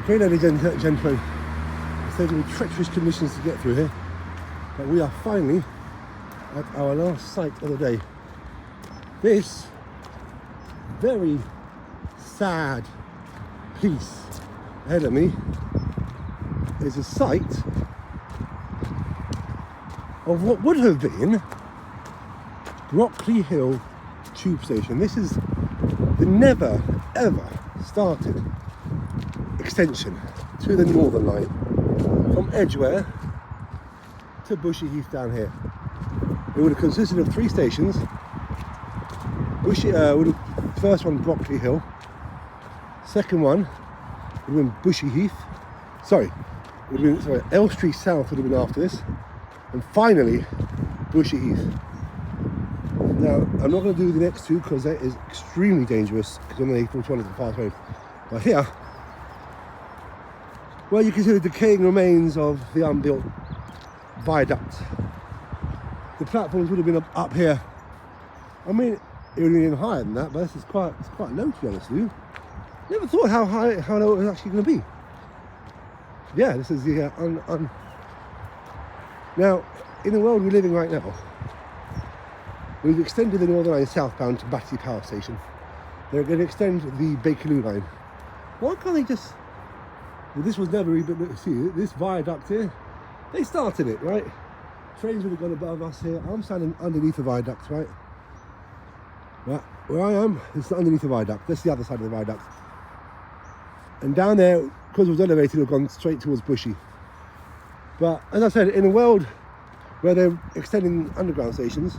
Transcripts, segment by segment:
Okay, ladies and gentlemen, it's taken treacherous conditions to get through here, but we are finally at our last site of the day. This very sad piece ahead of me is a site of what would have been Brockley Hill tube station. This is the never ever started extension to the Northern Line from Edgware to Bushey Heath down here. It would have consisted of 3 stations. First one Brockley Hill, second one would have been Bushey Heath, Elstree South would have been after this, and finally Bushey Heath. Now I'm not going to do the next 2 because that is extremely dangerous because on the A41 is a fast road. But here, well, you can see the decaying remains of the unbuilt viaduct. The platforms would have been up here. I mean, it would have been even higher than that, but this is quite low, to be honest with you. Never thought how low it was actually going to be. Yeah, this is the Now, in the world we're living right now, we've extended the Northern Line southbound to Battersea Power Station. They're going to extend the Bakerloo line. Why can't they just... Well, this was never even... See, this viaduct here, they started it, right? Trains would have gone above us here. I'm standing underneath the viaduct, right? Right, where I am, it's underneath the viaduct. That's the other side of the viaduct. And down there, because it was elevated, it would have gone straight towards Bushey. But as I said, in a world where they're extending underground stations,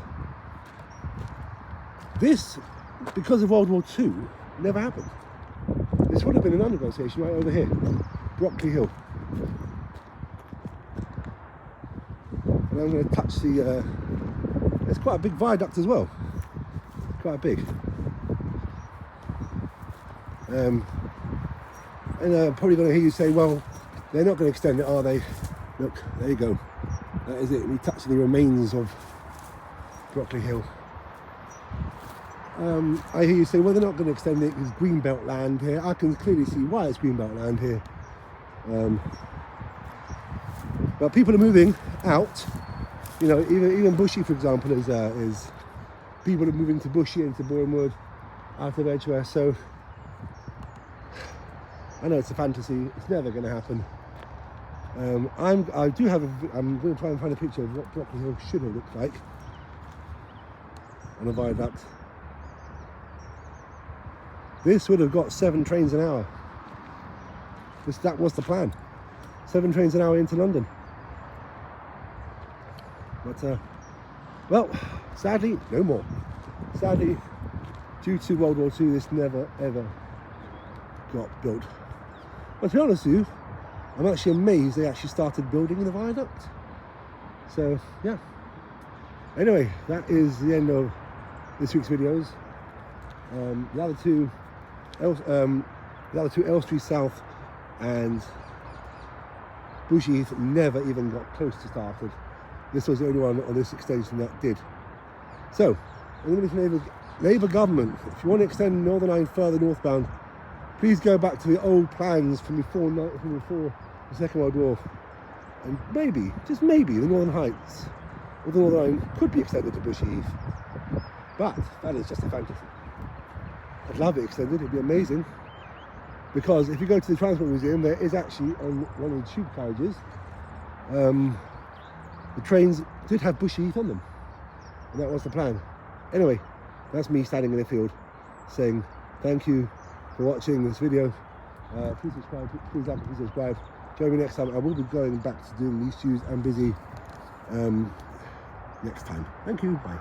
this, because of World War II, never happened. This would have been an underground station right over here, Brockley Hill. And I'm going to touch the, it's quite a big viaduct as well. Quite big. And probably going to hear you say, well, they're not going to extend it, are they? Look, there you go. That is it. We touch the remains of Brockley Hill. I hear you say, well, they're not going to extend it because greenbelt land here. I can clearly see why it's greenbelt land here. But people are moving out. You know, even Bushey, for example, is people are moving to Bushey and to Bournemouth out of Edgware. So I know it's a fantasy. It's never going to happen. I'm going to try and find a picture of what Brockley Hill should have looked like on a viaduct. This would have got 7 trains an hour. That was the plan. 7 trains an hour into London. But, well, sadly, no more. Sadly, due to World War II, this never, ever got built. But to be honest with you, I'm actually amazed they actually started building the viaduct. So, yeah. Anyway, that is the end of this week's videos. The other two, Elstree South and Bushey Heath, never even got close to started. This was the only one on this extension that did. So, I'm going to be Labour government, if you want to extend Northern Line further northbound, please go back to the old plans from before the Second World War, and maybe, just maybe, the Northern Heights or the Northern Line could be extended to Bushey Heath. But that is just a fantasy. I'd love it extended, it'd be amazing. Because if you go to the Transport Museum, there is actually on one of the tube carriages, the trains did have Bushey Heath on them. And that was the plan. Anyway, that's me standing in the field saying thank you for watching this video. Please subscribe, please like, please subscribe. Join me next time. I will be going back to doing these tubes and busy next time. Thank you, bye.